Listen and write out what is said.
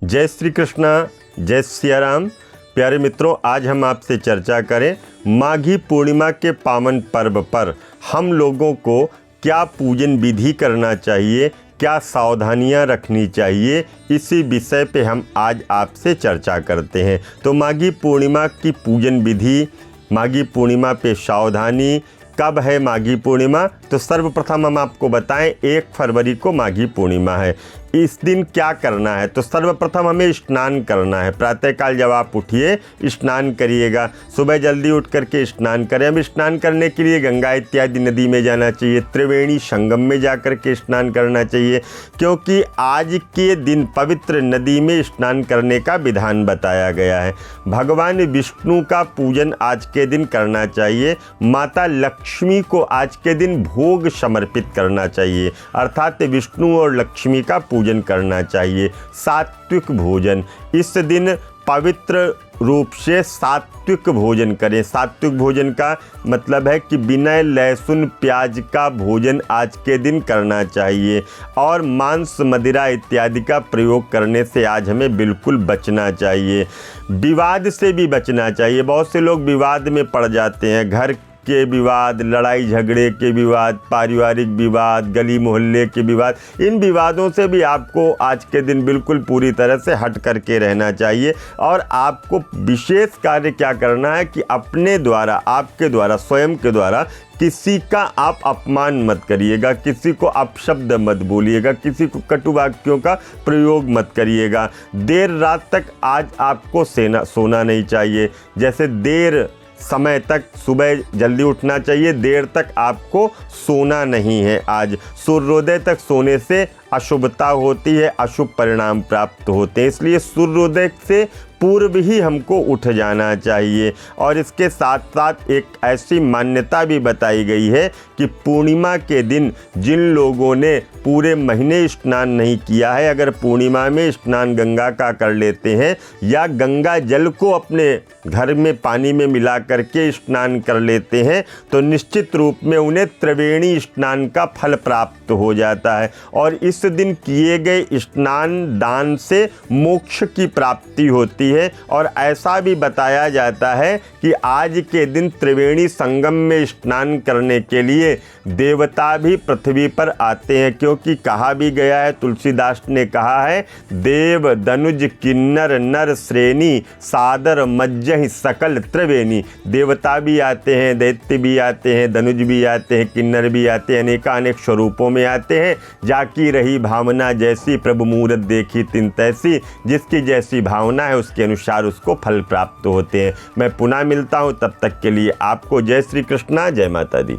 जय श्री कृष्णा, जय सिया राम। प्यारे मित्रों, आज हम आपसे चर्चा करें माघी पूर्णिमा के पावन पर्व पर हम लोगों को क्या पूजन विधि करना चाहिए, क्या सावधानियां रखनी चाहिए, इसी विषय पे हम आज आपसे चर्चा करते हैं। तो माघी पूर्णिमा की पूजन विधि, माघी पूर्णिमा पे सावधानी, कब है माघी पूर्णिमा, तो सर्वप्रथम हम आपको बताएं 1 फरवरी को माघी पूर्णिमा है। इस दिन क्या करना है, तो सर्वप्रथम हमें स्नान करना है। प्रातःकाल जब आप उठिए स्नान करिएगा, सुबह जल्दी उठ करके स्नान करें। अब स्नान करने के लिए गंगा इत्यादि नदी में जाना चाहिए, त्रिवेणी संगम में जा कर के स्नान करना चाहिए, क्योंकि आज के दिन पवित्र नदी में स्नान करने का विधान बताया गया है। भगवान विष्णु का पूजन आज के दिन करना चाहिए। माता लक्ष्मी को आज के दिन भोग समर्पित करना चाहिए, अर्थात विष्णु और लक्ष्मी का पूजन करना चाहिए। सात्विक भोजन, इस दिन पवित्र रूप से सात्विक भोजन करें। सात्विक भोजन का मतलब है कि बिना लहसुन प्याज का भोजन आज के दिन करना चाहिए, और मांस मदिरा इत्यादि का प्रयोग करने से आज हमें बिल्कुल बचना चाहिए। विवाद से भी बचना चाहिए। बहुत से लोग विवाद में पड़ जाते हैं, घर के विवाद, लड़ाई झगड़े के विवाद, पारिवारिक विवाद, गली मोहल्ले के विवाद। इन विवादों से भी आपको आज के दिन बिल्कुल पूरी तरह से हट करके रहना चाहिए। और आपको विशेष कार्य क्या करना है कि अपने द्वारा, आपके द्वारा, स्वयं के द्वारा किसी का आप अपमान मत करिएगा, किसी को अपशब्द मत बोलिएगा, किसी को कटु वाक्यों का प्रयोग मत करिएगा। देर रात तक आज आपको सोना नहीं चाहिए। जैसे देर समय तक सुबह जल्दी उठना चाहिए, देर तक आपको सोना नहीं है। आज सूर्योदय तक सोने से अशुभता होती है, अशुभ परिणाम प्राप्त होते हैं, इसलिए सूर्योदय से पूर्व ही हमको उठ जाना चाहिए। और इसके साथ साथ एक ऐसी मान्यता भी बताई गई है कि पूर्णिमा के दिन जिन लोगों ने पूरे महीने स्नान नहीं किया है, अगर पूर्णिमा में स्नान गंगा का कर लेते हैं या गंगा जल को अपने घर में पानी में मिला करके स्नान कर लेते हैं, तो निश्चित रूप में उन्हें त्रिवेणी स्नान का फल प्राप्त हो जाता है। और इस दिन किए गए स्नान दान से मोक्ष की प्राप्ति होती है। और ऐसा भी बताया जाता है कि आज के दिन त्रिवेणी संगम में स्नान करने के लिए देवता भी पृथ्वी पर आते हैं, क्योंकि कहा भी गया है, तुलसीदास ने कहा है, देव दनुज किन्नर नर श्रेणी सादर मज्जहि सकल त्रिवेणी। देवता भी आते हैं, दैत्य भी आते हैं, दनुज भी आते हैं, किन्नर भी आते हैं, अनेकानेक स्वरूपों में आते हैं। जाकी रही भावना जैसी, प्रभु मूरत देखी तिन तैसी। जिसकी जैसी भावना है उसके अनुसार उसको फल प्राप्त होते हैं। मैं पुनः मिलता हूँ, तब तक के लिए आपको जय श्री कृष्णा, जय माता दी।